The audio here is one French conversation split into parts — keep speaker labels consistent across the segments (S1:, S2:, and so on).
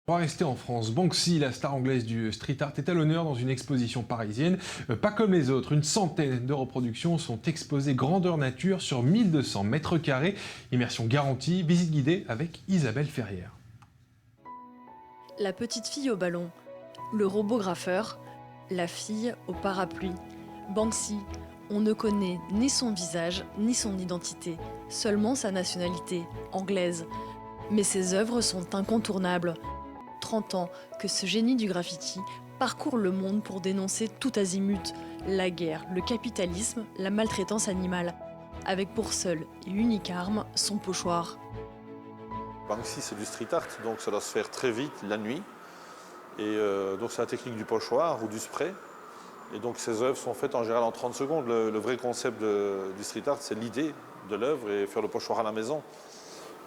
S1: On va rester en France. Banksy, la star anglaise du street art, est à l'honneur dans une exposition parisienne. Pas comme les autres, une centaine de reproductions sont exposées grandeur nature sur 1200 mètres carrés. Immersion garantie, visite guidée avec Isabelle Ferrière.
S2: La petite fille au ballon, le robot graffeur, la fille au parapluie. Banksy, on ne connaît ni son visage ni son identité, seulement sa nationalité, anglaise. Mais ses œuvres sont incontournables. 30 ans que ce génie du graffiti parcourt le monde pour dénoncer tout azimut, la guerre, le capitalisme, la maltraitance animale, avec pour seule et unique arme son pochoir.
S3: Banksy, c'est du street art, donc ça doit se faire très vite, la nuit. Et donc c'est la technique du pochoir ou du spray. Et donc ces œuvres sont faites en général en 30 secondes. Le vrai concept du street art, c'est l'idée de l'œuvre et faire le pochoir à la maison.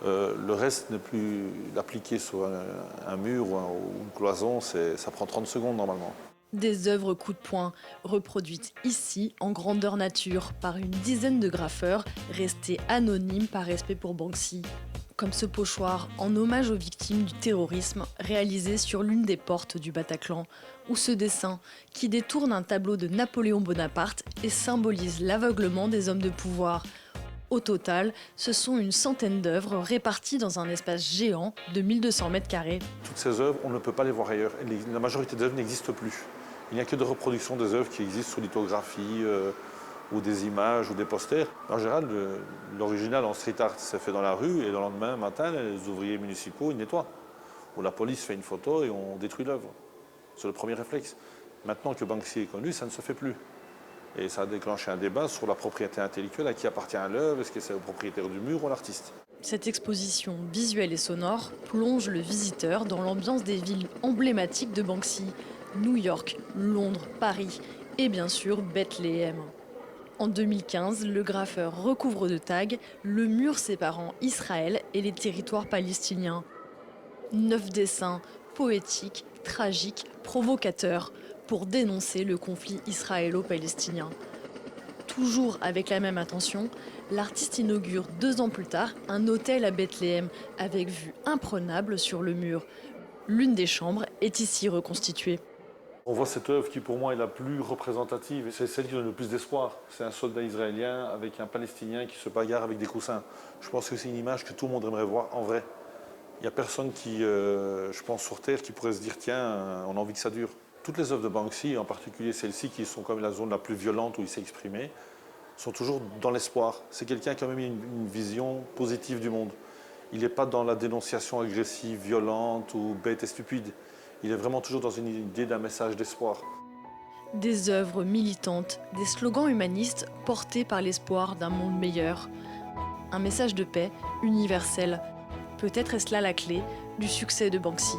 S3: Le reste n'est plus l'appliquer sur un mur ou une cloison, ça prend 30 secondes normalement.
S2: Des œuvres coup de poing, reproduites ici en grandeur nature par une dizaine de graffeurs restés anonymes par respect pour Banksy. Comme ce pochoir en hommage aux victimes du terrorisme réalisé sur l'une des portes du Bataclan, ou ce dessin qui détourne un tableau de Napoléon Bonaparte et symbolise l'aveuglement des hommes de pouvoir. Au total, ce sont une centaine d'œuvres réparties dans un espace géant de 1200 mètres carrés.
S3: Toutes ces œuvres, on ne peut pas les voir ailleurs. La majorité des œuvres n'existent plus. Il n'y a que de reproductions des œuvres qui existent sous lithographie ou des images ou des posters. En général, l'original en street art, c'est fait dans la rue et le lendemain matin, les ouvriers municipaux, ils nettoient. Ou la police fait une photo et on détruit l'œuvre. C'est le premier réflexe. Maintenant que Banksy est connu, ça ne se fait plus. Et ça a déclenché un débat sur la propriété intellectuelle, à qui appartient l'œuvre, est-ce que c'est au propriétaire du mur ou à l'artiste.
S2: Cette exposition visuelle et sonore plonge le visiteur dans l'ambiance des villes emblématiques de Banksy, New York, Londres, Paris et bien sûr Bethléem. En 2015, le graffeur recouvre de tags le mur séparant Israël et les territoires palestiniens. 9 dessins poétiques, tragiques, provocateurs pour dénoncer le conflit israélo-palestinien. Toujours avec la même attention, l'artiste inaugure 2 ans plus tard un hôtel à Bethléem avec vue imprenable sur le mur. L'une des chambres est ici reconstituée.
S3: On voit cette œuvre qui pour moi est la plus représentative, c'est celle qui donne le plus d'espoir. C'est un soldat israélien avec un Palestinien qui se bagarre avec des coussins. Je pense que c'est une image que tout le monde aimerait voir en vrai. Il n'y a personne qui, je pense, sur Terre qui pourrait se dire tiens, on a envie que ça dure. Toutes les œuvres de Banksy, en particulier celles-ci qui sont comme la zone la plus violente où il s'est exprimé, sont toujours dans l'espoir. C'est quelqu'un qui a même une vision positive du monde. Il n'est pas dans la dénonciation agressive, violente ou bête et stupide. Il est vraiment toujours dans une idée d'un message d'espoir.
S2: Des œuvres militantes, des slogans humanistes portés par l'espoir d'un monde meilleur. Un message de paix universel. Peut-être est-ce là la clé du succès de Banksy.